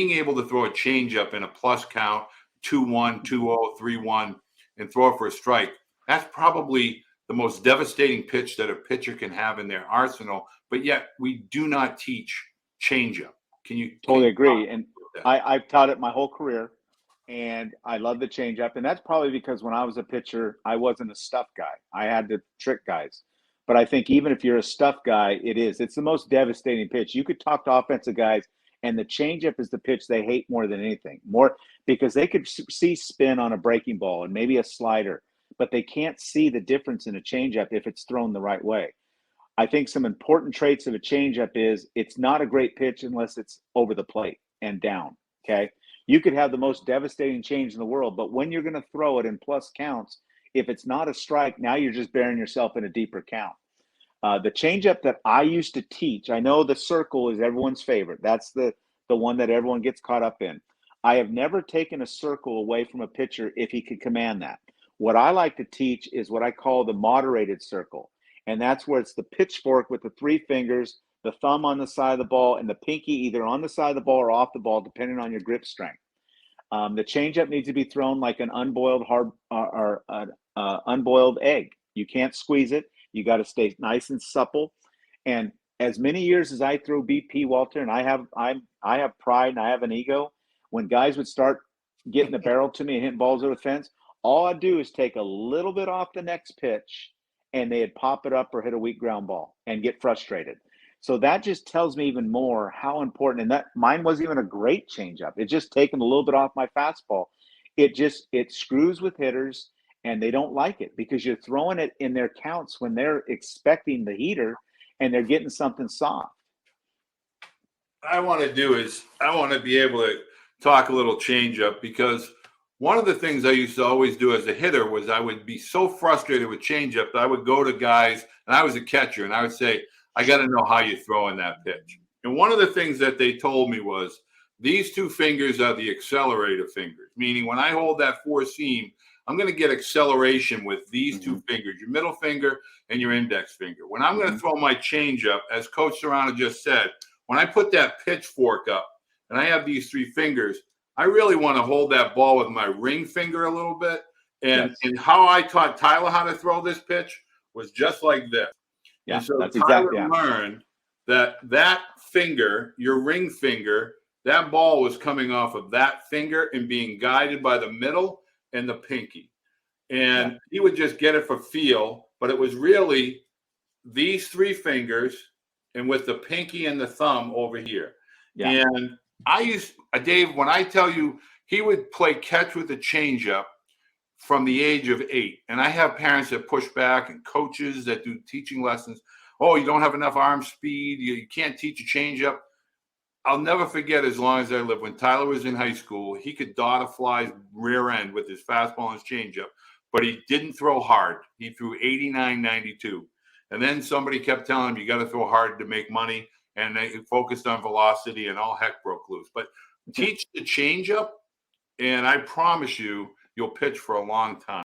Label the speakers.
Speaker 1: being able to throw a changeup in a plus count, 2-1, 2-0, 3-1, and throw it for a strike, that's probably the most devastating pitch that a pitcher can have in their arsenal. But yet we do not teach changeup. Can you
Speaker 2: totally agree? And I've taught it my whole career, and I love the changeup. And that's probably because when I was a pitcher, I wasn't a stuff guy. I had to trick guys. But I think even if you're a stuff guy, it's the most devastating pitch. You could talk to offensive guys, and the changeup is the pitch they hate more than anything. More because they could see spin on a breaking ball and maybe a slider, but they can't see the difference in a changeup if it's thrown the right way. I think some important traits of a changeup is it's not a great pitch unless it's over the plate and down. Okay. You could have the most devastating change in the world, but when you're going to throw it in plus counts, if it's not a strike, now you're just burying yourself in a deeper count. The changeup that I used to teach, I know the circle is everyone's favorite. That's the one that everyone gets caught up in. I have never taken a circle away from a pitcher if he could command that. What I like to teach is what I call the moderated circle. And that's where it's the pitchfork with the three fingers, the thumb on the side of the ball, and the pinky either on the side of the ball or off the ball, depending on your grip strength. The changeup needs to be thrown like an unboiled unboiled egg. You can't squeeze it. You got to stay nice and supple. And as many years as I throw BP, Walter, and I have pride and I have an ego. When guys would start getting the barrel to me and hitting balls over the fence, all I do is take a little bit off the next pitch, and they'd pop it up or hit a weak ground ball and get frustrated. So that just tells me even more how important. And that mine wasn't even a great changeup. It just taken a little bit off my fastball. It screws with hitters, and they don't like it because you're throwing it in their counts when they're expecting the heater and they're getting something soft.
Speaker 1: What I want to do is I want to be able to talk a little changeup, because one of the things I used to always do as a hitter was I would be so frustrated with changeup that I would go to guys, and I was a catcher, and I would say, I got to know how you're throwing that pitch. And one of the things that they told me was these two fingers are the accelerator fingers, meaning when I hold that four seam, I'm going to get acceleration with these two fingers, your middle finger and your index finger. When I'm going to throw my changeup, as Coach Serrano just said, when I put that pitchfork up and I have these three fingers, I really want to hold that ball with my ring finger a little bit. And how I taught Tyler how to throw this pitch was just like this.
Speaker 2: Yeah,
Speaker 1: and so
Speaker 2: that's
Speaker 1: Tyler
Speaker 2: exactly
Speaker 1: learned that finger, your ring finger, that ball was coming off of that finger and being guided by the middle and the pinky. And he would just get it for feel, but it was really these three fingers and with the pinky and the thumb over here. Yeah. And I used, Dave, when I tell you, he would play catch with a changeup from the age of 8. And I have parents that push back and coaches that do teaching lessons. Oh, you don't have enough arm speed. You can't teach a changeup. I'll never forget, as long as I live, when Tyler was in high school, he could dot a fly's rear end with his fastball and his changeup, but he didn't throw hard. He threw 89, 92. And then somebody kept telling him, you got to throw hard to make money. And they focused on velocity, and all heck broke loose. But teach the changeup, and I promise you, you'll pitch for a long time.